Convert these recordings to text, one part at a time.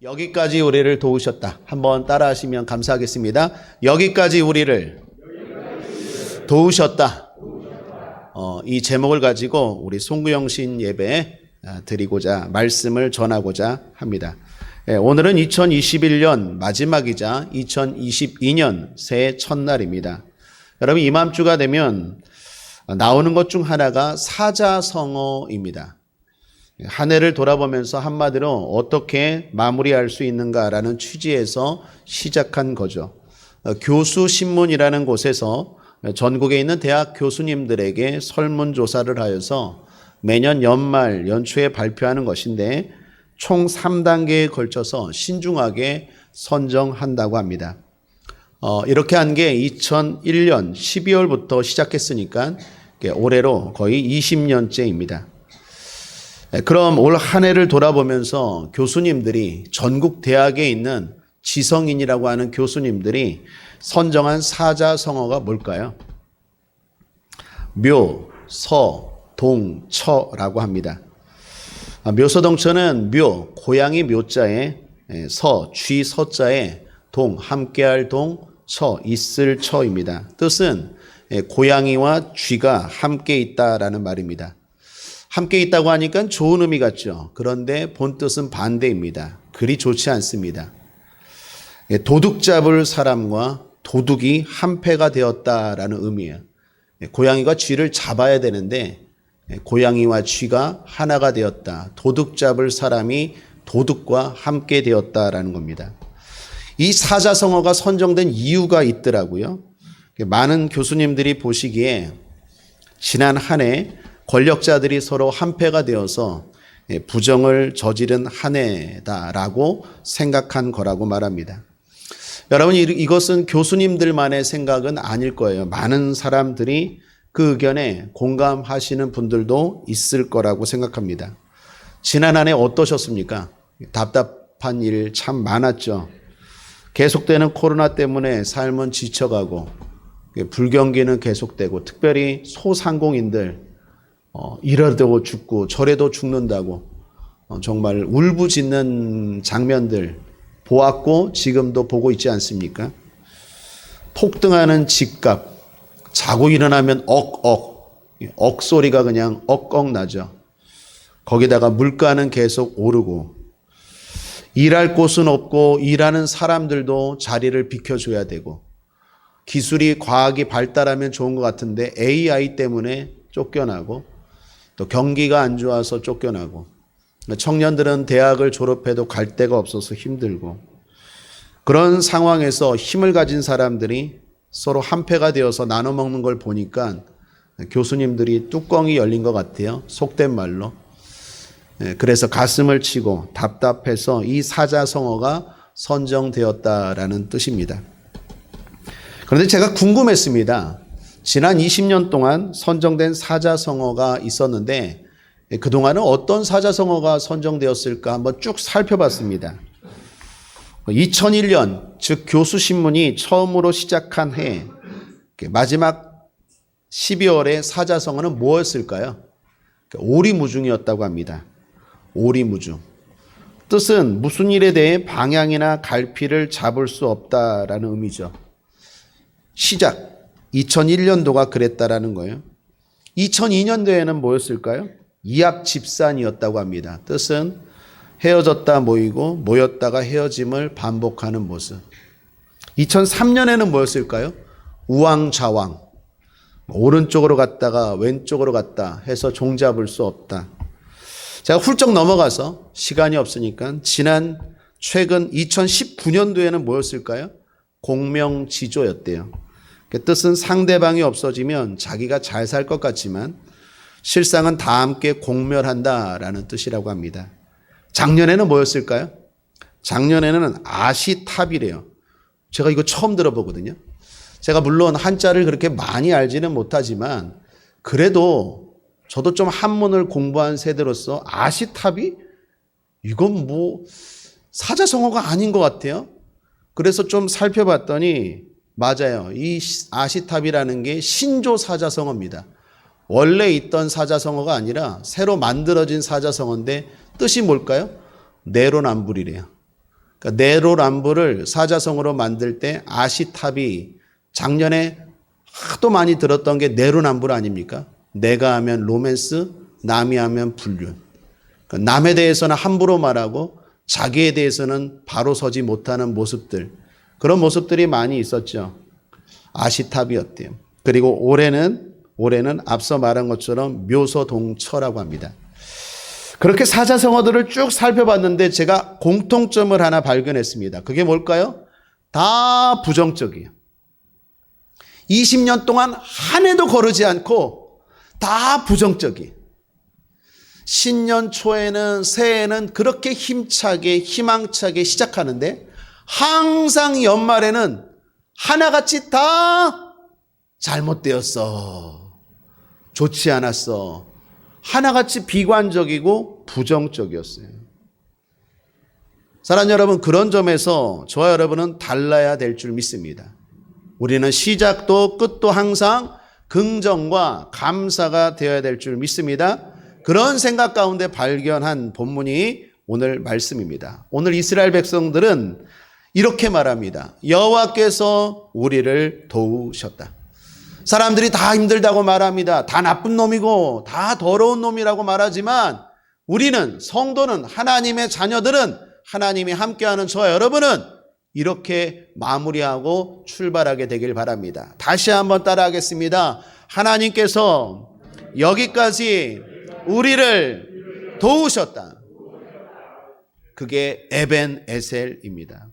여기까지 우리를 도우셨다. 한번 따라하시면 감사하겠습니다. 여기까지 우리를 도우셨다. 이 제목을 가지고 우리 송구영신 예배 드리고자 말씀을 전하고자 합니다. 오늘은 2021년 마지막이자 2022년 새해 첫날입니다. 여러분 이맘주가 되면 나오는 것 중 하나가 사자성어입니다. 한 해를 돌아보면서 한마디로 어떻게 마무리할 수 있는가라는 취지에서 시작한 거죠. 교수신문이라는 곳에서 전국에 있는 대학 교수님들에게 설문조사를 하여서 매년 연말 연초에 발표하는 것인데 총 3단계에 걸쳐서 신중하게 선정한다고 합니다. 이렇게 한 게 2001년 12월부터 시작했으니까 올해로 거의 20년째입니다. 그럼 올 한 해를 돌아보면서 교수님들이 전국 대학에 있는 지성인이라고 하는 교수님들이 선정한 사자성어가 뭘까요? 묘, 서, 동, 처라고 합니다. 묘서동처는 묘, 고양이 묘자에 서, 쥐 서자에 동, 함께할 동, 처, 있을 처입니다. 뜻은 고양이와 쥐가 함께 있다라는 말입니다. 함께 있다고 하니까 좋은 의미 같죠. 그런데 본뜻은 반대입니다. 그리 좋지 않습니다. 도둑 잡을 사람과 도둑이 한패가 되었다라는 의미예요. 고양이가 쥐를 잡아야 되는데 고양이와 쥐가 하나가 되었다. 도둑 잡을 사람이 도둑과 함께 되었다라는 겁니다. 이 사자성어가 선정된 이유가 있더라고요. 많은 교수님들이 보시기에 지난 한 해 권력자들이 서로 한패가 되어서 부정을 저지른 한 해다라고 생각한 거라고 말합니다. 여러분 이것은 교수님들만의 생각은 아닐 거예요. 많은 사람들이 그 의견에 공감하시는 분들도 있을 거라고 생각합니다. 지난 한 해 어떠셨습니까? 답답한 일 참 많았죠. 계속되는 코로나 때문에 삶은 지쳐가고 불경기는 계속되고 특별히 소상공인들 이래도 죽고 저래도 죽는다고 정말 울부짖는 장면들 보았고 지금도 보고 있지 않습니까? 폭등하는 집값, 자고 일어나면 억 소리가 그냥 억억 나죠. 거기다가 물가는 계속 오르고 일할 곳은 없고 일하는 사람들도 자리를 비켜줘야 되고 기술이 과학이 발달하면 좋은 것 같은데 AI 때문에 쫓겨나고 또 경기가 안 좋아서 쫓겨나고 청년들은 대학을 졸업해도 갈 데가 없어서 힘들고 그런 상황에서 힘을 가진 사람들이 서로 한패가 되어서 나눠 먹는 걸 보니까 교수님들이 뚜껑이 열린 것 같아요. 속된 말로. 그래서 가슴을 치고 답답해서 이 사자성어가 선정되었다라는 뜻입니다. 그런데 제가 궁금했습니다. 지난 20년 동안 선정된 사자성어가 있었는데 그동안은 어떤 사자성어가 선정되었을까 한번 쭉 살펴봤습니다. 2001년 즉 교수신문이 처음으로 시작한 해 마지막 12월의 사자성어는 뭐였을까요? 오리무중이었다고 합니다. 오리무중. 뜻은 무슨 일에 대해 방향이나 갈피를 잡을 수 없다라는 의미죠. 시작. 2001년도가 그랬다라는 거예요. 2002년도에는 뭐였을까요? 이합집산이었다고 합니다. 뜻은 헤어졌다 모이고 모였다가 헤어짐을 반복하는 모습. 2003년에는 뭐였을까요? 우왕좌왕. 오른쪽으로 갔다가 왼쪽으로 갔다 해서 종잡을 수 없다. 제가 훌쩍 넘어가서 시간이 없으니까 최근 2019년도에는 뭐였을까요? 공명지조였대요. 그 뜻은 상대방이 없어지면 자기가 잘 살 것 같지만 실상은 다 함께 공멸한다라는 뜻이라고 합니다. 작년에는 뭐였을까요? 작년에는 아시탑이래요. 제가 이거 처음 들어보거든요. 제가 물론 한자를 그렇게 많이 알지는 못하지만 그래도 저도 좀 한문을 공부한 세대로서 아시탑이 이건 뭐 사자성어가 아닌 것 같아요. 그래서 좀 살펴봤더니 맞아요. 이 아시탑이라는 게 신조 사자성어입니다. 원래 있던 사자성어가 아니라 새로 만들어진 사자성어인데 뜻이 뭘까요? 내로남불이래요. 그러니까 네로남불을 사자성어로 만들 때 아시탑이 작년에 하도 많이 들었던 게 네로남불 아닙니까? 내가 하면 로맨스, 남이 하면 불륜. 그러니까 남에 대해서는 함부로 말하고 자기에 대해서는 바로 서지 못하는 모습들. 그런 모습들이 많이 있었죠. 아시탑이었대요. 그리고 올해는 앞서 말한 것처럼 묘소동처라고 합니다. 그렇게 사자성어들을 쭉 살펴봤는데 제가 공통점을 하나 발견했습니다. 그게 뭘까요? 다 부정적이에요. 20년 동안 한 해도 거르지 않고 다 부정적이에요. 신년 초에는 새해에는 그렇게 힘차게 희망차게 시작하는데 항상 연말에는 하나같이 다 잘못되었어. 좋지 않았어. 하나같이 비관적이고 부정적이었어요. 사랑하는 여러분, 그런 점에서 저와 여러분은 달라야 될 줄 믿습니다. 우리는 시작도 끝도 항상 긍정과 감사가 되어야 될 줄 믿습니다. 그런 생각 가운데 발견한 본문이 오늘 말씀입니다. 오늘 이스라엘 백성들은 이렇게 말합니다. 여호와께서 우리를 도우셨다. 사람들이 다 힘들다고 말합니다. 다 나쁜 놈이고 다 더러운 놈이라고 말하지만 우리는, 성도는, 하나님의 자녀들은, 하나님이 함께하는 저와 여러분은 이렇게 마무리하고 출발하게 되길 바랍니다. 다시 한번 따라하겠습니다. 하나님께서 여기까지 우리를 도우셨다. 그게 에벤에셀입니다.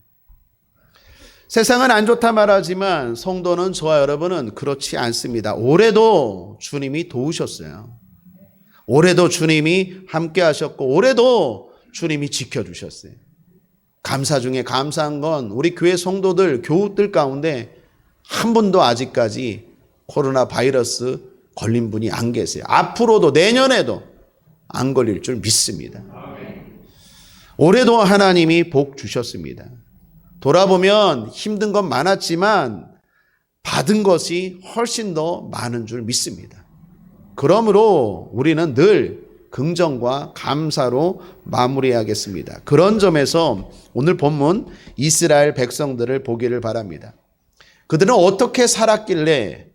세상은 안 좋다 말하지만 성도는, 저와 여러분은 그렇지 않습니다. 올해도 주님이 도우셨어요. 올해도 주님이 함께 하셨고 올해도 주님이 지켜주셨어요. 감사 중에 감사한 건 우리 교회 성도들, 교우들 가운데 한 분도 아직까지 코로나 바이러스 걸린 분이 안 계세요. 앞으로도 내년에도 안 걸릴 줄 믿습니다. 올해도 하나님이 복 주셨습니다. 돌아보면 힘든 건 많았지만 받은 것이 훨씬 더 많은 줄 믿습니다. 그러므로 우리는 늘 긍정과 감사로 마무리하겠습니다. 그런 점에서 오늘 본문 이스라엘 백성들을 보기를 바랍니다. 그들은 어떻게 살았길래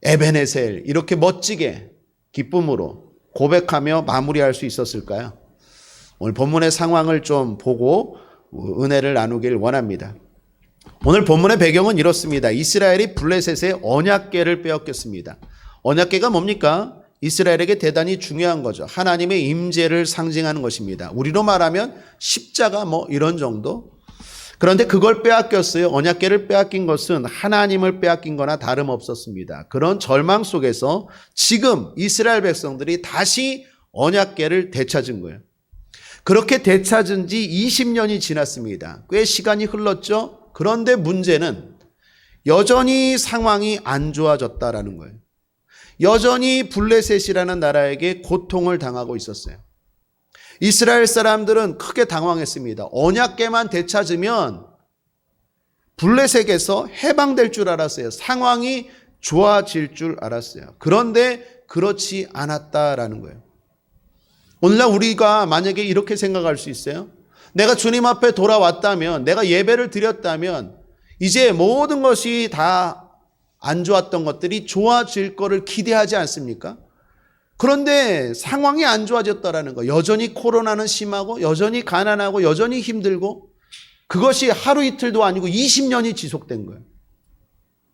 에벤에셀 이렇게 멋지게 기쁨으로 고백하며 마무리할 수 있었을까요? 오늘 본문의 상황을 좀 보고 은혜를 나누길 원합니다. 오늘 본문의 배경은 이렇습니다. 이스라엘이 블레셋의 언약궤를 빼앗겼습니다. 언약궤가 뭡니까? 이스라엘에게 대단히 중요한 거죠. 하나님의 임재를 상징하는 것입니다. 우리로 말하면 십자가 이런 정도. 그런데 그걸 빼앗겼어요. 언약궤를 빼앗긴 것은 하나님을 빼앗긴 거나 다름없었습니다. 그런 절망 속에서 지금 이스라엘 백성들이 다시 언약궤를 되찾은 거예요. 그렇게 되찾은 지 20년이 지났습니다. 꽤 시간이 흘렀죠. 그런데 문제는 여전히 상황이 안 좋아졌다라는 거예요. 여전히 블레셋이라는 나라에게 고통을 당하고 있었어요. 이스라엘 사람들은 크게 당황했습니다. 언약궤만 되찾으면 블레셋에서 해방될 줄 알았어요. 상황이 좋아질 줄 알았어요. 그런데 그렇지 않았다라는 거예요. 오늘날 우리가 만약에 이렇게 생각할 수 있어요. 내가 주님 앞에 돌아왔다면, 내가 예배를 드렸다면 이제 모든 것이 다 안 좋았던 것들이 좋아질 거를 기대하지 않습니까? 그런데 상황이 안 좋아졌다라는 거. 여전히 코로나는 심하고 여전히 가난하고 여전히 힘들고 그것이 하루 이틀도 아니고 20년이 지속된 거예요.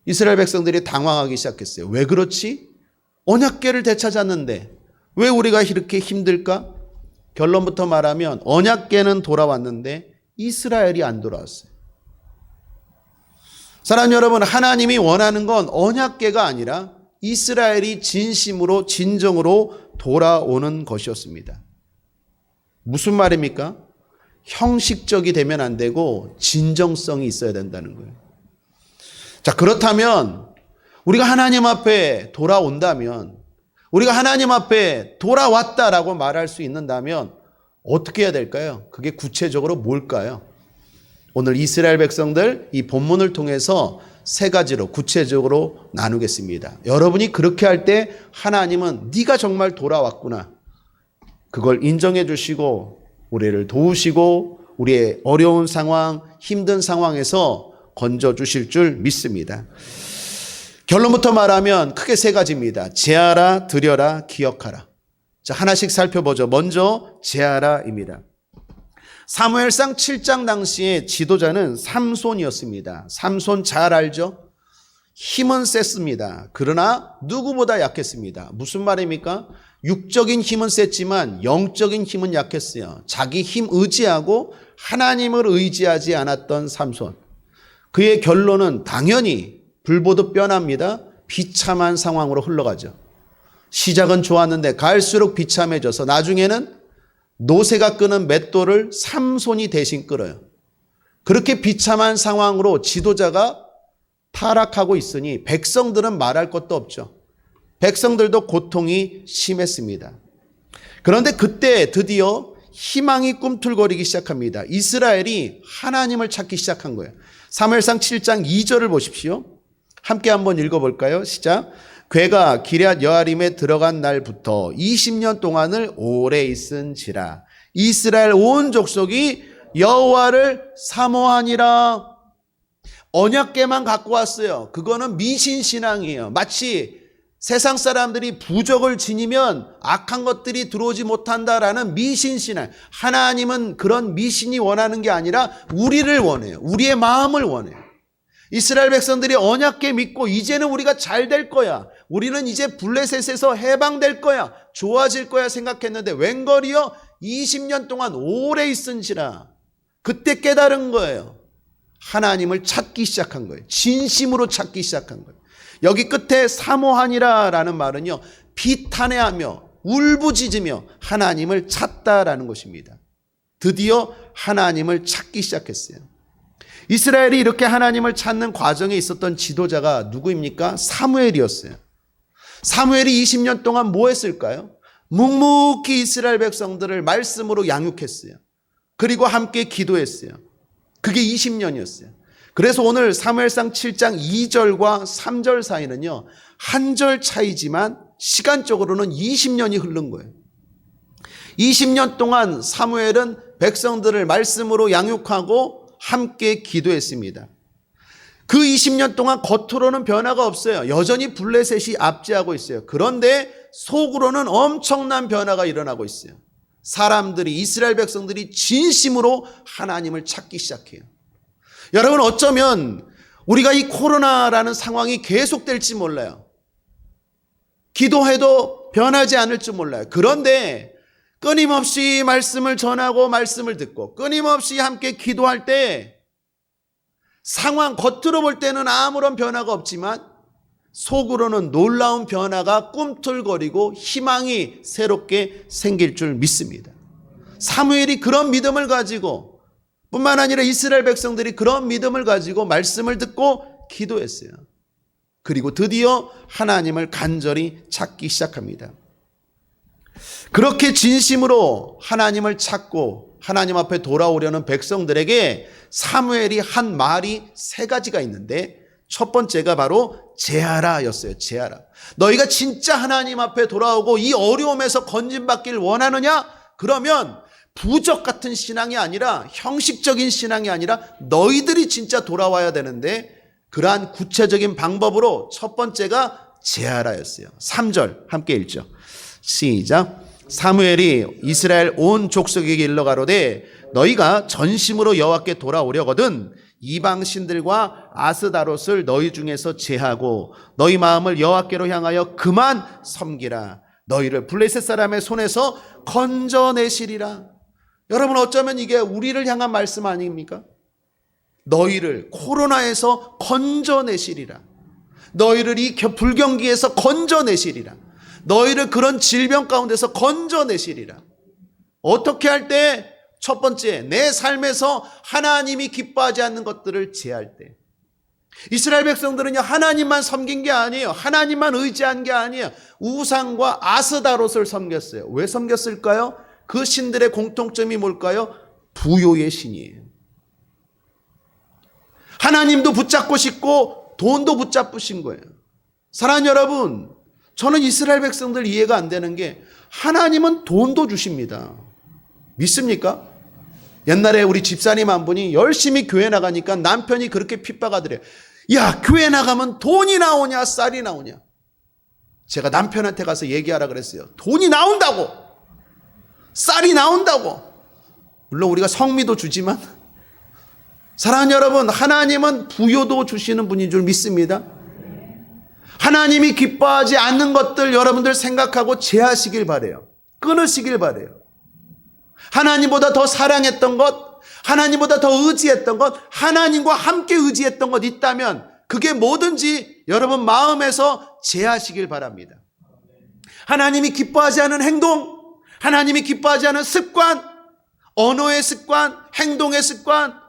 이스라엘 백성들이 당황하기 시작했어요. 왜 그렇지? 언약궤를 되찾았는데 왜 우리가 이렇게 힘들까? 결론부터 말하면 언약궤는 돌아왔는데 이스라엘이 안 돌아왔어요. 사랑하는 여러분, 하나님이 원하는 건 언약궤가 아니라 이스라엘이 진심으로 진정으로 돌아오는 것이었습니다. 무슨 말입니까? 형식적이 되면 안 되고 진정성이 있어야 된다는 거예요. 자, 그렇다면 우리가 하나님 앞에 돌아온다면, 우리가 하나님 앞에 돌아왔다라고 말할 수 있는다면 어떻게 해야 될까요? 그게 구체적으로 뭘까요? 오늘 이스라엘 백성들 이 본문을 통해서 세 가지로 구체적으로 나누겠습니다. 여러분이 그렇게 할 때 하나님은 네가 정말 돌아왔구나. 그걸 인정해 주시고 우리를 도우시고 우리의 어려운 상황, 힘든 상황에서 건져주실 줄 믿습니다. 결론부터 말하면 크게 세 가지입니다. 제하라, 드려라, 기억하라. 자, 하나씩 살펴보죠. 먼저 제하라입니다. 사무엘상 7장 당시에 지도자는 삼손이었습니다. 삼손 잘 알죠? 힘은 셌습니다. 그러나 누구보다 약했습니다. 무슨 말입니까? 육적인 힘은 셌지만 영적인 힘은 약했어요. 자기 힘 의지하고 하나님을 의지하지 않았던 삼손. 그의 결론은 당연히 불보듯 뻔합니다. 비참한 상황으로 흘러가죠. 시작은 좋았는데 갈수록 비참해져서 나중에는 노새가 끄는 맷돌을 삼손이 대신 끌어요. 그렇게 비참한 상황으로 지도자가 타락하고 있으니 백성들은 말할 것도 없죠. 백성들도 고통이 심했습니다. 그런데 그때 드디어 희망이 꿈틀거리기 시작합니다. 이스라엘이 하나님을 찾기 시작한 거예요. 사무엘상 7장 2절을 보십시오. 함께 한번 읽어볼까요? 시작. 괴가 기럇 여아림에 들어간 날부터 20년 동안을 오래 있은지라 이스라엘 온 족속이 여호와를 사모하니라. 언약궤만 갖고 왔어요. 그거는 미신신앙이에요. 마치 세상 사람들이 부적을 지니면 악한 것들이 들어오지 못한다라는 미신신앙. 하나님은 그런 미신이 원하는 게 아니라 우리를 원해요. 우리의 마음을 원해요. 이스라엘 백성들이 언약궤 믿고 이제는 우리가 잘 될 거야. 우리는 이제 블레셋에서 해방될 거야. 좋아질 거야 생각했는데 웬걸이요? 20년 동안 오래 있은지라. 그때 깨달은 거예요. 하나님을 찾기 시작한 거예요. 진심으로 찾기 시작한 거예요. 여기 끝에 사모하니라 라는 말은요, 비탄해하며 울부짖으며 하나님을 찾다라는 것입니다. 드디어 하나님을 찾기 시작했어요. 이스라엘이 이렇게 하나님을 찾는 과정에 있었던 지도자가 누구입니까? 사무엘이었어요. 사무엘이 20년 동안 뭐 했을까요? 묵묵히 이스라엘 백성들을 말씀으로 양육했어요. 그리고 함께 기도했어요. 그게 20년이었어요. 그래서 오늘 사무엘상 7장 2절과 3절 사이는요, 한 절 차이지만 시간적으로는 20년이 흐른 거예요. 20년 동안 사무엘은 백성들을 말씀으로 양육하고 함께 기도했습니다. 그 20년 동안 겉으로는 변화가 없어요. 여전히 블레셋이 압제하고 있어요. 그런데 속으로는 엄청난 변화가 일어나고 있어요. 사람들이, 이스라엘 백성들이 진심으로 하나님을 찾기 시작해요. 여러분, 어쩌면 우리가 이 코로나라는 상황이 계속될지 몰라요. 기도해도 변하지 않을지 몰라요. 그런데 끊임없이 말씀을 전하고 말씀을 듣고 끊임없이 함께 기도할 때 상황 겉으로 볼 때는 아무런 변화가 없지만 속으로는 놀라운 변화가 꿈틀거리고 희망이 새롭게 생길 줄 믿습니다. 사무엘이 그런 믿음을 가지고 뿐만 아니라 이스라엘 백성들이 그런 믿음을 가지고 말씀을 듣고 기도했어요. 그리고 드디어 하나님을 간절히 찾기 시작합니다. 그렇게 진심으로 하나님을 찾고 하나님 앞에 돌아오려는 백성들에게 사무엘이 한 말이 세 가지가 있는데 첫 번째가 바로 제하라였어요. 제하라. 너희가 진짜 하나님 앞에 돌아오고 이 어려움에서 건진받기를 원하느냐? 그러면 부적 같은 신앙이 아니라 형식적인 신앙이 아니라 너희들이 진짜 돌아와야 되는데 그러한 구체적인 방법으로 첫 번째가 제하라였어요. 3절 함께 읽죠. 시작. 사무엘이 이스라엘 온 족속에게 일러 가로되 너희가 전심으로 여호와께 돌아오려거든 이방 신들과 아스다롯을 너희 중에서 제하고 너희 마음을 여호와께로 향하여 그만 섬기라. 너희를 블레셋 사람의 손에서 건져내시리라. 여러분, 어쩌면 이게 우리를 향한 말씀 아닙니까? 너희를 코로나에서 건져내시리라. 너희를 이 불경기에서 건져내시리라. 너희를 그런 질병 가운데서 건져내시리라. 어떻게 할 때? 첫 번째, 내 삶에서 하나님이 기뻐하지 않는 것들을 제할 때. 이스라엘 백성들은요, 하나님만 섬긴 게 아니에요. 하나님만 의지한 게 아니에요. 우상과 아스다롯을 섬겼어요. 왜 섬겼을까요? 그 신들의 공통점이 뭘까요? 부요의 신이에요. 하나님도 붙잡고 싶고 돈도 붙잡으신 거예요. 사랑하는 여러분, 저는 이스라엘 백성들 이해가 안 되는 게 하나님은 돈도 주십니다. 믿습니까? 옛날에 우리 집사님 한 분이 열심히 교회 나가니까 남편이 그렇게 핍박하더래요. 야, 교회 나가면 돈이 나오냐 쌀이 나오냐. 제가 남편한테 가서 얘기하라 그랬어요. 돈이 나온다고, 쌀이 나온다고. 물론 우리가 성미도 주지만 사랑하는 여러분, 하나님은 부요도 주시는 분인 줄 믿습니다. 하나님이 기뻐하지 않는 것들 여러분들 생각하고 제하시길 바래요. 끊으시길 바래요. 하나님보다 더 사랑했던 것, 하나님보다 더 의지했던 것, 하나님과 함께 의지했던 것 있다면 그게 뭐든지 여러분 마음에서 제하시길 바랍니다. 하나님이 기뻐하지 않은 행동, 하나님이 기뻐하지 않은 습관, 언어의 습관, 행동의 습관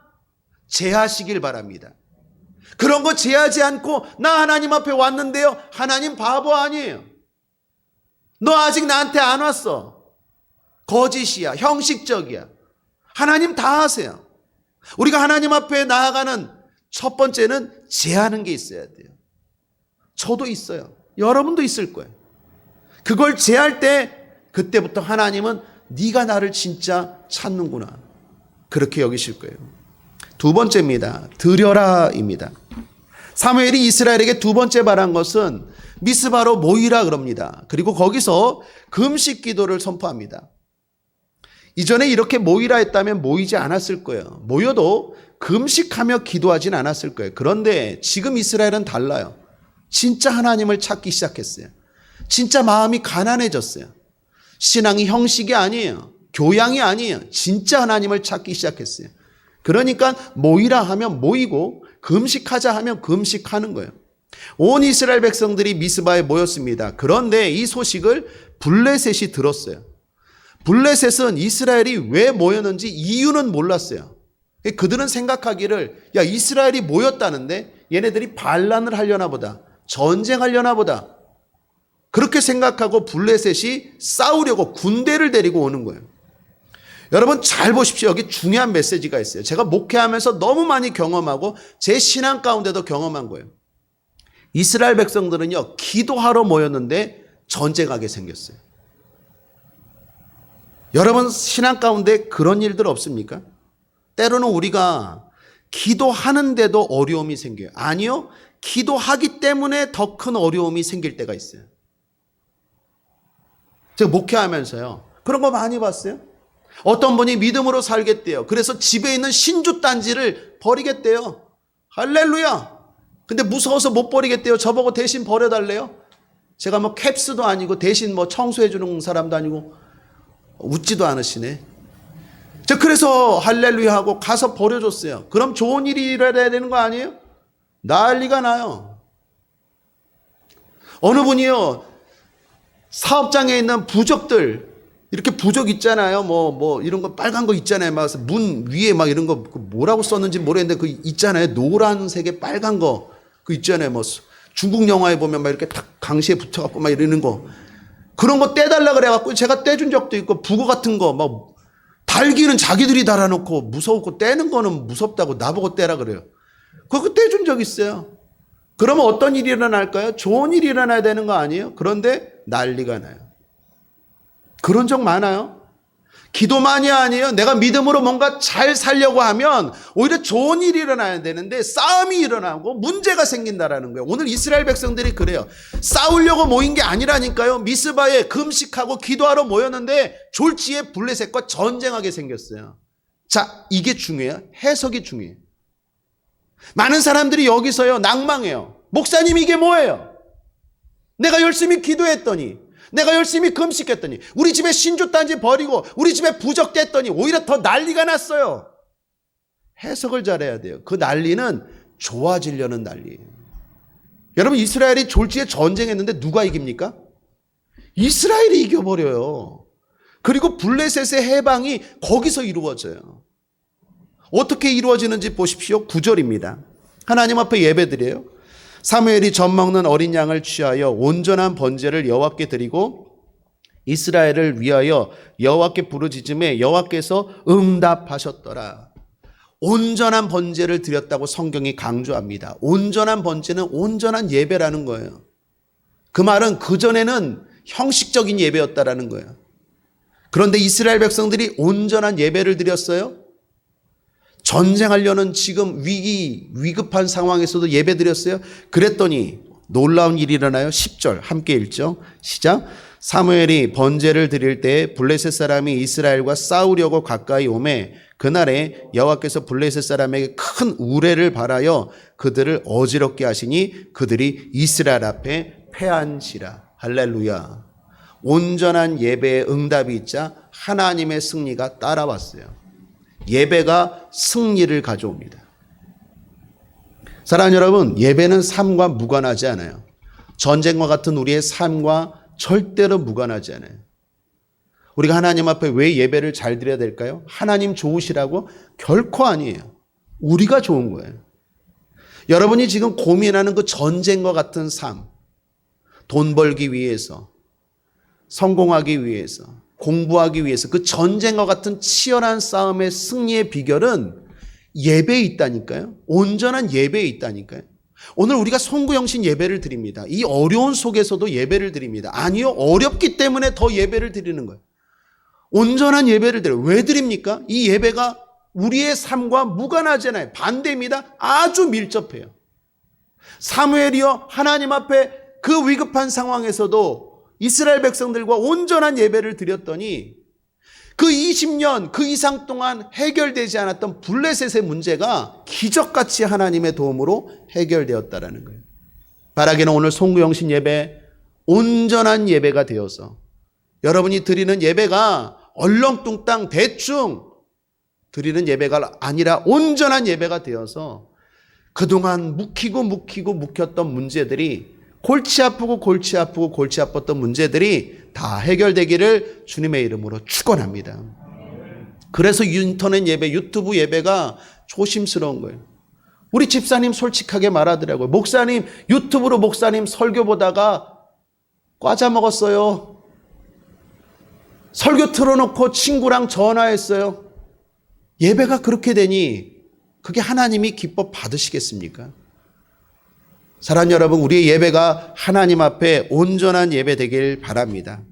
제하시길 바랍니다. 그런 거 제하지 않고 나 하나님 앞에 왔는데요. 하나님 바보 아니에요. 너 아직 나한테 안 왔어. 거짓이야. 형식적이야. 하나님 다 하세요. 우리가 하나님 앞에 나아가는 첫 번째는 제하는 게 있어야 돼요. 저도 있어요. 여러분도 있을 거예요. 그걸 제할 때 그때부터 하나님은 네가 나를 진짜 찾는구나. 그렇게 여기실 거예요. 두 번째입니다. 드려라입니다. 사무엘이 이스라엘에게 두 번째 말한 것은 미스바로 모이라 그럽니다. 그리고 거기서 금식 기도를 선포합니다. 이전에 이렇게 모이라 했다면 모이지 않았을 거예요. 모여도 금식하며 기도하진 않았을 거예요. 그런데 지금 이스라엘은 달라요. 진짜 하나님을 찾기 시작했어요. 진짜 마음이 가난해졌어요. 신앙이 형식이 아니에요. 교양이 아니에요. 진짜 하나님을 찾기 시작했어요. 그러니까 모이라 하면 모이고 금식하자 하면 금식하는 거예요. 온 이스라엘 백성들이 미스바에 모였습니다. 그런데 이 소식을 블레셋이 들었어요. 블레셋은 이스라엘이 왜 모였는지 이유는 몰랐어요. 그들은 생각하기를 야, 이스라엘이 모였다는데 얘네들이 반란을 하려나 보다, 전쟁하려나 보다, 그렇게 생각하고 블레셋이 싸우려고 군대를 데리고 오는 거예요. 여러분 잘 보십시오. 여기 중요한 메시지가 있어요. 제가 목회하면서 너무 많이 경험하고 제 신앙 가운데도 경험한 거예요. 이스라엘 백성들은요, 기도하러 모였는데 전쟁하게 생겼어요. 여러분 신앙 가운데 그런 일들 없습니까? 때로는 우리가 기도하는데도 어려움이 생겨요. 아니요, 기도하기 때문에 더 큰 어려움이 생길 때가 있어요. 제가 목회하면서요, 그런 거 많이 봤어요. 어떤 분이 믿음으로 살겠대요. 그래서 집에 있는 신주 단지를 버리겠대요. 할렐루야. 근데 무서워서 못 버리겠대요. 저보고 대신 버려달래요. 제가 뭐 캡스도 아니고 대신 뭐 청소해 주는 사람도 아니고 웃지도 않으시네. 저 그래서 할렐루야 하고 가서 버려줬어요. 그럼 좋은 일이 일어나야 되는 거 아니에요? 난리가 나요. 어느 분이요, 사업장에 있는 부적들, 이렇게 부적 있잖아요. 뭐 이런 거 빨간 거 있잖아요. 막 문 위에 막 이런 거 뭐라고 썼는지 모르겠는데 그 있잖아요. 노란색의 빨간 거 그 있잖아요. 뭐 중국 영화에 보면 막 이렇게 탁 강시에 붙어갖고 막 이러는 거, 그런 거 떼달라 그래갖고 제가 떼준 적도 있고, 부고 같은 거 막 달기는 자기들이 달아놓고 무서웠고 떼는 거는 무섭다고 나보고 떼라 그래요. 그거 떼준 적 있어요. 그러면 어떤 일이 일어날까요? 좋은 일이 일어나야 되는 거 아니에요? 그런데 난리가 나요. 그런 적 많아요. 기도만이 아니에요. 내가 믿음으로 뭔가 잘 살려고 하면 오히려 좋은 일이 일어나야 되는데 싸움이 일어나고 문제가 생긴다라는 거예요. 오늘 이스라엘 백성들이 그래요. 싸우려고 모인 게 아니라니까요. 미스바에 금식하고 기도하러 모였는데 졸지에 블레셋과 전쟁하게 생겼어요. 자, 이게 중요해요. 해석이 중요해요. 많은 사람들이 여기서요, 낭망해요. 목사님 이게 뭐예요? 내가 열심히 기도했더니, 내가 열심히 금식했더니, 우리 집에 신주단지 버리고 우리 집에 부적됐더니 오히려 더 난리가 났어요. 해석을 잘해야 돼요. 그 난리는 좋아지려는 난리예요. 여러분 이스라엘이 졸지에 전쟁했는데 누가 이깁니까? 이스라엘이 이겨버려요. 그리고 블레셋의 해방이 거기서 이루어져요. 어떻게 이루어지는지 보십시오. 9절입니다. 하나님 앞에 예배드려요. 사무엘이 젖 먹는 어린 양을 취하여 온전한 번제를 여호와께 드리고 이스라엘을 위하여 여호와께 부르짖음에 여호와께서 응답하셨더라. 온전한 번제를 드렸다고 성경이 강조합니다. 온전한 번제는 온전한 예배라는 거예요. 그 말은 그전에는 형식적인 예배였다라는 거예요. 그런데 이스라엘 백성들이 온전한 예배를 드렸어요. 전쟁하려는 지금 위급한 상황에서도 예배 드렸어요. 그랬더니 놀라운 일이 일어나요. 10절 함께 읽죠. 시작. 사무엘이 번제를 드릴 때 블레셋 사람이 이스라엘과 싸우려고 가까이 오매 그날에 여호와께서 블레셋 사람에게 큰 우레를 발하여 그들을 어지럽게 하시니 그들이 이스라엘 앞에 패한지라. 할렐루야. 온전한 예배의 응답이 있자 하나님의 승리가 따라왔어요. 예배가 승리를 가져옵니다. 사랑하는 여러분, 예배는 삶과 무관하지 않아요. 전쟁과 같은 우리의 삶과 절대로 무관하지 않아요. 우리가 하나님 앞에 왜 예배를 잘 드려야 될까요? 하나님 좋으시라고? 결코 아니에요. 우리가 좋은 거예요. 여러분이 지금 고민하는 그 전쟁과 같은 삶, 돈 벌기 위해서, 성공하기 위해서, 공부하기 위해서 그 전쟁과 같은 치열한 싸움의 승리의 비결은 예배에 있다니까요. 온전한 예배에 있다니까요. 오늘 우리가 송구영신 예배를 드립니다. 이 어려운 속에서도 예배를 드립니다. 아니요, 어렵기 때문에 더 예배를 드리는 거예요. 온전한 예배를 드려요. 왜 드립니까? 이 예배가 우리의 삶과 무관하잖아요. 반대입니다. 아주 밀접해요. 사무엘이요, 하나님 앞에 그 위급한 상황에서도 이스라엘 백성들과 온전한 예배를 드렸더니 그 20년 그 이상 동안 해결되지 않았던 블레셋의 문제가 기적같이 하나님의 도움으로 해결되었다라는 거예요. 바라기는 오늘 송구영신 예배, 온전한 예배가 되어서 여러분이 드리는 예배가 얼렁뚱땅 대충 드리는 예배가 아니라 온전한 예배가 되어서 그동안 묵혔던 문제들이 골치 아프고 골치 아팠던 문제들이 다 해결되기를 주님의 이름으로 축원합니다. 그래서 인터넷 예배, 유튜브 예배가 조심스러운 거예요. 우리 집사님 솔직하게 말하더라고요. 목사님, 유튜브로 목사님 설교 보다가 과자 먹었어요. 설교 틀어놓고 친구랑 전화했어요. 예배가 그렇게 되니 그게 하나님이 기뻐 받으시겠습니까? 사랑하는 여러분, 우리의 예배가 하나님 앞에 온전한 예배 되길 바랍니다.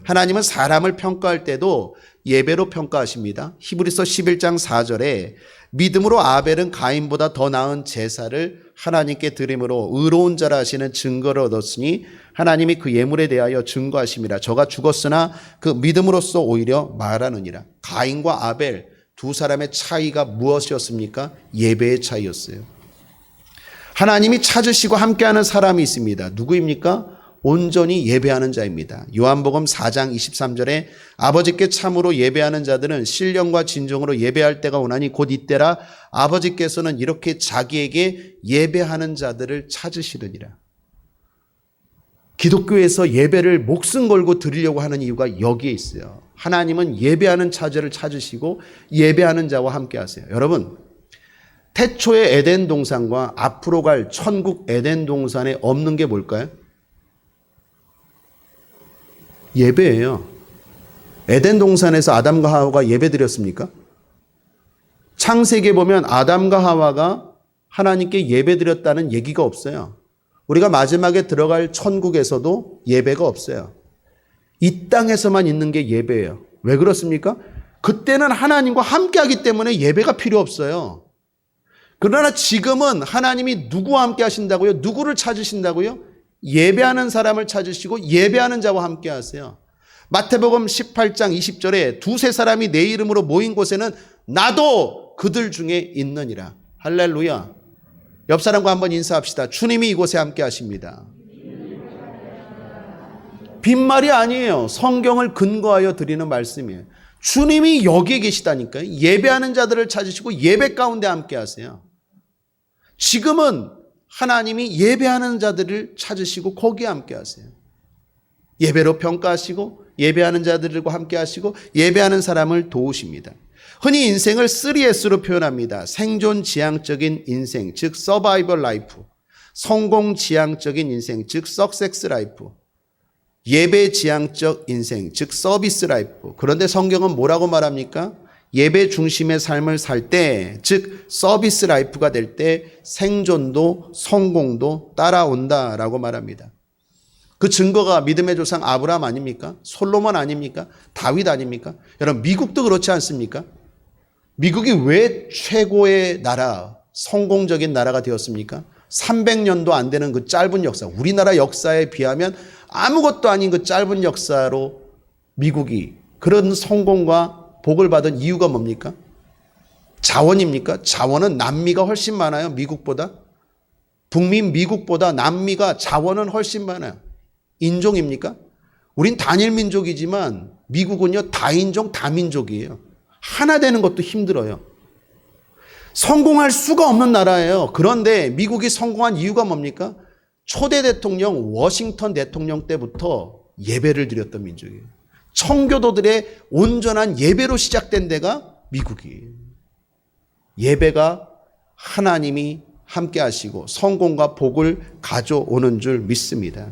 하나님은 사람을 평가할 때도 예배로 평가하십니다. 히브리서 11장 4절에 믿음으로 아벨은 가인보다 더 나은 제사를 하나님께 드림으로 의로운 자라 하시는 증거를 얻었으니 하나님이 그 예물에 대하여 증거하심이라. 저가 죽었으나 그 믿음으로써 오히려 말하느니라. 가인과 아벨 두 사람의 차이가 무엇이었습니까? 예배의 차이였어요. 하나님이 찾으시고 함께하는 사람이 있습니다. 누구입니까? 온전히 예배하는 자입니다. 요한복음 4장 23절에 아버지께 참으로 예배하는 자들은 신령과 진정으로 예배할 때가 오나니 곧 이때라. 아버지께서는 이렇게 자기에게 예배하는 자들을 찾으시느니라. 기독교에서 예배를 목숨 걸고 드리려고 하는 이유가 여기에 있어요. 하나님은 예배하는 자들을 찾으시고 예배하는 자와 함께 하세요. 여러분, 태초의 에덴 동산과 앞으로 갈 천국 에덴 동산에 없는 게 뭘까요? 예배예요. 에덴 동산에서 아담과 하와가 예배 드렸습니까? 창세기에 보면 아담과 하와가 하나님께 예배 드렸다는 얘기가 없어요. 우리가 마지막에 들어갈 천국에서도 예배가 없어요. 이 땅에서만 있는 게 예배예요. 왜 그렇습니까? 그때는 하나님과 함께하기 때문에 예배가 필요 없어요. 그러나 지금은 하나님이 누구와 함께 하신다고요? 누구를 찾으신다고요? 예배하는 사람을 찾으시고 예배하는 자와 함께 하세요. 마태복음 18장 20절에 두세 사람이 내 이름으로 모인 곳에는 나도 그들 중에 있느니라. 할렐루야. 옆 사람과 한번 인사합시다. 주님이 이곳에 함께 하십니다. 빈말이 아니에요. 성경을 근거하여 드리는 말씀이에요. 주님이 여기에 계시다니까요. 예배하는 자들을 찾으시고 예배 가운데 함께 하세요. 지금은 하나님이 예배하는 자들을 찾으시고 거기에 함께 하세요. 예배로 평가하시고 예배하는 자들과 함께 하시고 예배하는 사람을 도우십니다. 흔히 인생을 3S로 표현합니다. 생존 지향적인 인생, 즉 서바이벌 라이프, 성공 지향적인 인생, 즉 석세스 라이프, 예배 지향적 인생, 즉 서비스 라이프. 그런데 성경은 뭐라고 말합니까? 예배 중심의 삶을 살 때, 즉 서비스 라이프가 될 때 생존도 성공도 따라온다라고 말합니다. 그 증거가 믿음의 조상 아브라함 아닙니까? 솔로몬 아닙니까? 다윗 아닙니까? 여러분, 미국도 그렇지 않습니까? 미국이 왜 최고의 나라, 성공적인 나라가 되었습니까? 300년도 안 되는 그 짧은 역사, 우리나라 역사에 비하면 아무것도 아닌 그 짧은 역사로 미국이 그런 성공과 복을 받은 이유가 뭡니까? 자원입니까? 자원은 남미가 훨씬 많아요. 미국보다. 북미 미국보다 남미가 자원은 훨씬 많아요. 인종입니까? 우린 단일 민족이지만 미국은요 다인종 다민족이에요. 하나 되는 것도 힘들어요. 성공할 수가 없는 나라예요. 그런데 미국이 성공한 이유가 뭡니까? 초대 대통령 워싱턴 대통령 때부터 예배를 드렸던 민족이에요. 청교도들의 온전한 예배로 시작된 데가 미국이에요. 예배가 하나님이 함께 하시고 성공과 복을 가져오는 줄 믿습니다.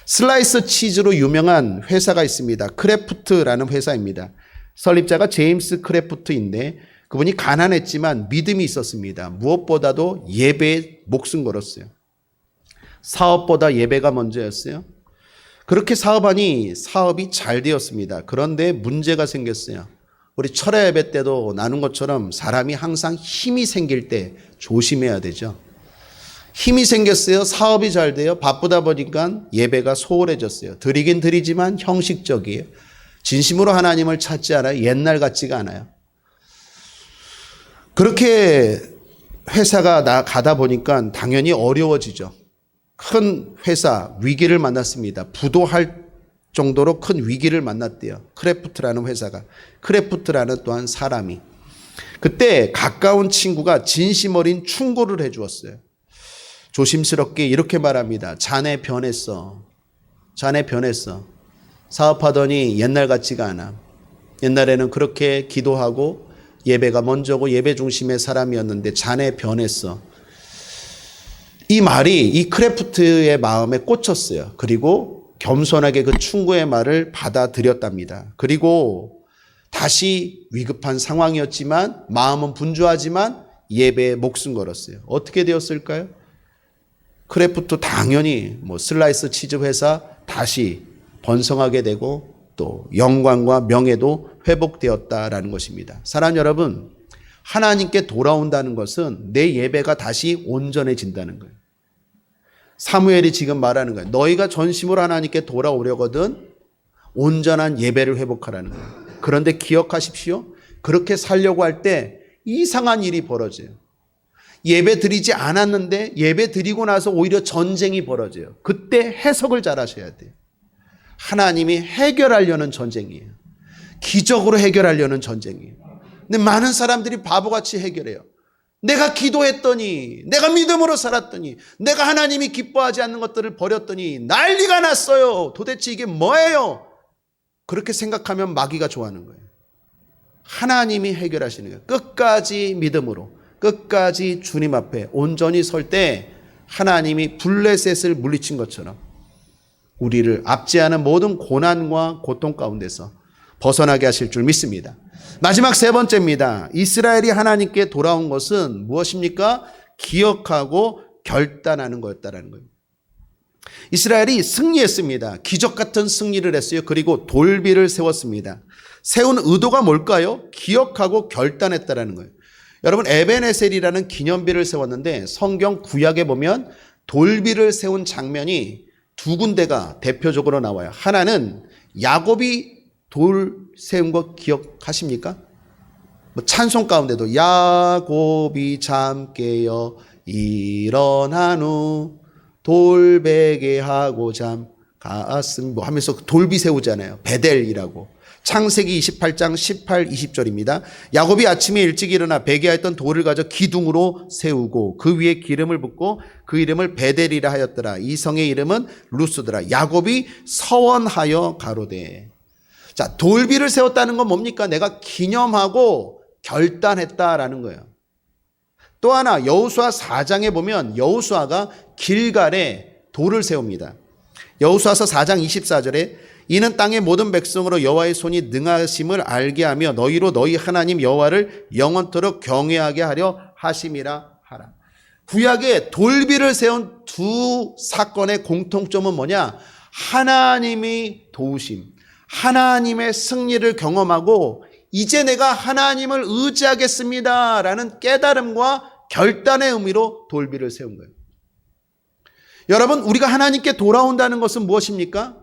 슬라이스 치즈로 유명한 회사가 있습니다. 크래프트라는 회사입니다. 설립자가 제임스 크래프트인데 그분이 가난했지만 믿음이 있었습니다. 무엇보다도 예배에 목숨 걸었어요. 사업보다 예배가 먼저였어요. 그렇게 사업하니 사업이 잘 되었습니다. 그런데 문제가 생겼어요. 우리 철야 예배 때도 나눈 것처럼 사람이 항상 힘이 생길 때 조심해야 되죠. 힘이 생겼어요. 사업이 잘 돼요. 바쁘다 보니까 예배가 소홀해졌어요. 드리긴 드리지만 형식적이에요. 진심으로 하나님을 찾지 않아요. 옛날 같지가 않아요. 그렇게 회사가 가다 보니까 당연히 어려워지죠. 큰 회사 위기를 만났습니다. 부도할 정도로 큰 위기를 만났대요. 크래프트라는 회사가. 크래프트라는 또한 사람이. 그때 가까운 친구가 진심 어린 충고를 해 주었어요. 조심스럽게 이렇게 말합니다. 자네 변했어. 자네 변했어. 사업하더니 옛날 같지가 않아. 옛날에는 그렇게 기도하고 예배가 먼저고 예배 중심의 사람이었는데 자네 변했어. 이 말이 이 크래프트의 마음에 꽂혔어요. 그리고 겸손하게 그 충고의 말을 받아들였답니다. 그리고 다시 위급한 상황이었지만 마음은 분주하지만 예배에 목숨 걸었어요. 어떻게 되었을까요? 크래프트 당연히 슬라이스 치즈 회사 다시 번성하게 되고 또 영광과 명예도 회복되었다라는 것입니다. 사랑하는 여러분, 하나님께 돌아온다는 것은 내 예배가 다시 온전해진다는 거예요. 사무엘이 지금 말하는 거예요. 너희가 전심으로 하나님께 돌아오려거든 온전한 예배를 회복하라는 거예요. 그런데 기억하십시오. 그렇게 살려고 할 때 이상한 일이 벌어져요. 예배 드리지 않았는데 예배 드리고 나서 오히려 전쟁이 벌어져요. 그때 해석을 잘 하셔야 돼요. 하나님이 해결하려는 전쟁이에요. 기적으로 해결하려는 전쟁이에요. 근데 많은 사람들이 바보같이 해결해요. 내가 기도했더니, 내가 믿음으로 살았더니, 내가 하나님이 기뻐하지 않는 것들을 버렸더니 난리가 났어요. 도대체 이게 뭐예요? 그렇게 생각하면 마귀가 좋아하는 거예요. 하나님이 해결하시는 거예요. 끝까지 믿음으로, 끝까지 주님 앞에 온전히 설 때 하나님이 블레셋을 물리친 것처럼 우리를 압제하는 모든 고난과 고통 가운데서 벗어나게 하실 줄 믿습니다. 마지막 세 번째입니다. 이스라엘이 하나님께 돌아온 것은 무엇입니까? 기억하고 결단하는 거였다라는 거예요. 이스라엘이 승리했습니다. 기적 같은 승리를 했어요. 그리고 돌비를 세웠습니다. 세운 의도가 뭘까요? 기억하고 결단했다라는 거예요. 여러분, 에벤에셀이라는 기념비를 세웠는데 성경 구약에 보면 돌비를 세운 장면이 두 군데가 대표적으로 나와요. 하나는 야곱이 돌 세운 거 기억하십니까? 찬송 가운데도 야곱이 잠 깨어 일어난 후 돌베개 하고 잠 갔음 하면서 돌비 세우잖아요. 베델이라고. 창세기 28장 18, 20절입니다. 야곱이 아침에 일찍 일어나 베개하였던 돌을 가져 기둥으로 세우고 그 위에 기름을 붓고 그 이름을 베델이라 하였더라. 이 성의 이름은 루스더라. 야곱이 서원하여 가로되. 자, 돌비를 세웠다는 건 뭡니까? 내가 기념하고 결단했다라는 거예요. 또 하나 여호수아 4장에 보면 여호수아가 길갈에 돌을 세웁니다. 여호수아서 4장 24절에 이는 땅의 모든 백성으로 여호와의 손이 능하심을 알게 하며 너희로 너희 하나님 여호와를 영원토록 경외하게 하려 하심이라 하라. 구약에 돌비를 세운 두 사건의 공통점은 뭐냐? 하나님이 도우심, 하나님의 승리를 경험하고 이제 내가 하나님을 의지하겠습니다 라는 깨달음과 결단의 의미로 돌비를 세운 거예요. 여러분, 우리가 하나님께 돌아온다는 것은 무엇입니까?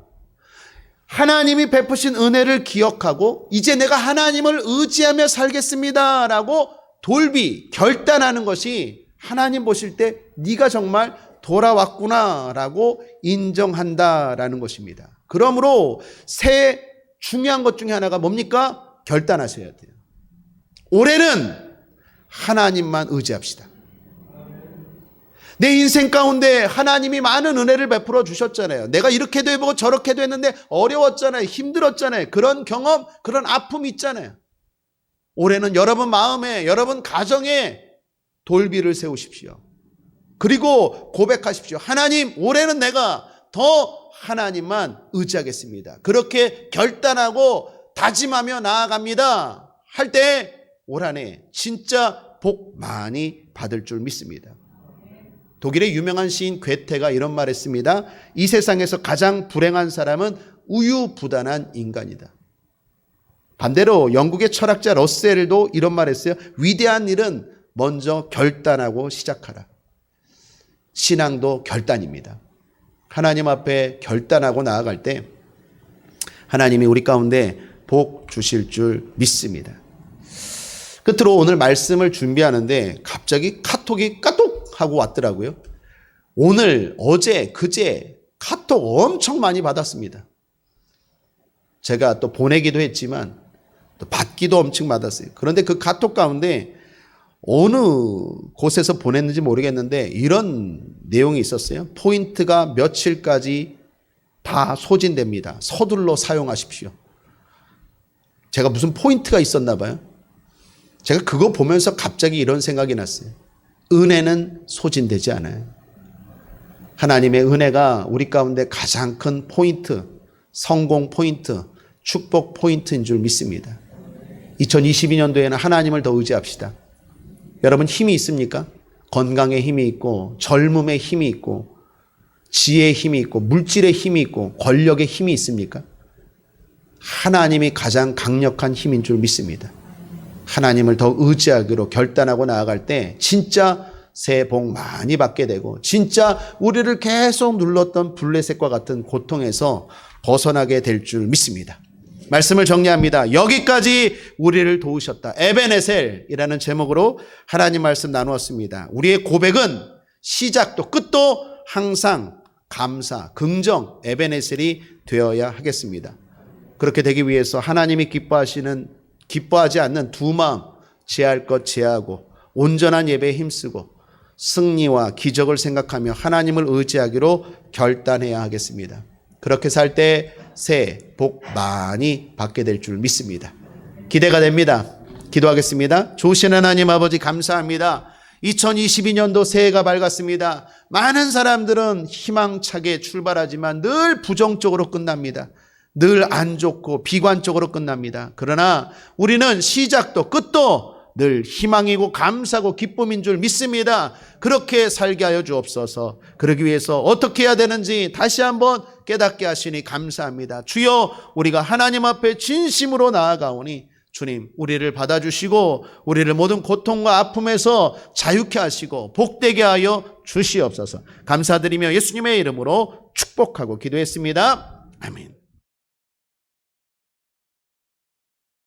하나님이 베푸신 은혜를 기억하고 이제 내가 하나님을 의지하며 살겠습니다 라고 돌비, 결단하는 것이 하나님 보실 때 네가 정말 돌아왔구나 라고 인정한다라는 것입니다. 그러므로 새해 중요한 것 중에 하나가 뭡니까? 결단하셔야 돼요. 올해는 하나님만 의지합시다. 내 인생 가운데 하나님이 많은 은혜를 베풀어 주셨잖아요. 내가 이렇게도 해보고 저렇게도 했는데 어려웠잖아요. 힘들었잖아요. 그런 경험, 그런 아픔이 있잖아요. 올해는 여러분 마음에, 여러분 가정에 돌비를 세우십시오. 그리고 고백하십시오. 하나님, 올해는 내가 더 하나님만 의지하겠습니다. 그렇게 결단하고 다짐하며 나아갑니다. 할 때 올 한 해 진짜 복 많이 받을 줄 믿습니다. 독일의 유명한 시인 괴테가 이런 말 했습니다. 이 세상에서 가장 불행한 사람은 우유부단한 인간이다. 반대로 영국의 철학자 러셀도 이런 말 했어요. 위대한 일은 먼저 결단하고 시작하라. 신앙도 결단입니다. 하나님 앞에 결단하고 나아갈 때 하나님이 우리 가운데 복 주실 줄 믿습니다. 끝으로 오늘 말씀을 준비하는데 갑자기 카톡이 까똑 하고 왔더라고요. 오늘, 어제, 그제 카톡 엄청 많이 받았습니다. 제가 또 보내기도 했지만 또 받기도 엄청 받았어요. 그런데 그 카톡 가운데 어느 곳에서 보냈는지 모르겠는데 이런 내용이 있었어요. 포인트가 며칠까지 다 소진됩니다. 서둘러 사용하십시오. 제가 무슨 포인트가 있었나 봐요. 제가 그거 보면서 갑자기 이런 생각이 났어요. 은혜는 소진되지 않아요. 하나님의 은혜가 우리 가운데 가장 큰 포인트, 성공 포인트, 축복 포인트인 줄 믿습니다. 2022년도에는 하나님을 더 의지합시다. 여러분 힘이 있습니까? 건강에 힘이 있고 젊음에 힘이 있고 지혜의 힘이 있고 물질의 힘이 있고 권력의 힘이 있습니까? 하나님이 가장 강력한 힘인 줄 믿습니다. 하나님을 더 의지하기로 결단하고 나아갈 때 진짜 새해 복 많이 받게 되고 진짜 우리를 계속 눌렀던 블레셋과 같은 고통에서 벗어나게 될 줄 믿습니다. 말씀을 정리합니다. 여기까지 우리를 도우셨다. 에베네셀이라는 제목으로 하나님 말씀 나누었습니다. 우리의 고백은 시작도 끝도 항상 감사, 긍정, 에베네셀이 되어야 하겠습니다. 그렇게 되기 위해서 하나님이 기뻐하지 않는 두 마음, 제할 것 제하고 온전한 예배에 힘쓰고 승리와 기적을 생각하며 하나님을 의지하기로 결단해야 하겠습니다. 그렇게 살 때 새해 복 많이 받게 될 줄 믿습니다. 기대가 됩니다. 기도하겠습니다. 좋으신 하나님 아버지 감사합니다. 2022년도 새해가 밝았습니다. 많은 사람들은 희망차게 출발하지만 늘 부정적으로 끝납니다. 늘 안 좋고 비관적으로 끝납니다. 그러나 우리는 시작도 끝도 늘 희망이고 감사고 기쁨인 줄 믿습니다. 그렇게 살게 하여 주옵소서. 그러기 위해서 어떻게 해야 되는지 다시 한번 깨닫게 하시니 감사합니다. 주여, 우리가 하나님 앞에 진심으로 나아가오니 주님, 우리를 받아주시고 우리를 모든 고통과 아픔에서 자유케 하시고 복되게 하여 주시옵소서. 감사드리며 예수님의 이름으로 축복하고 기도했습니다. 아멘.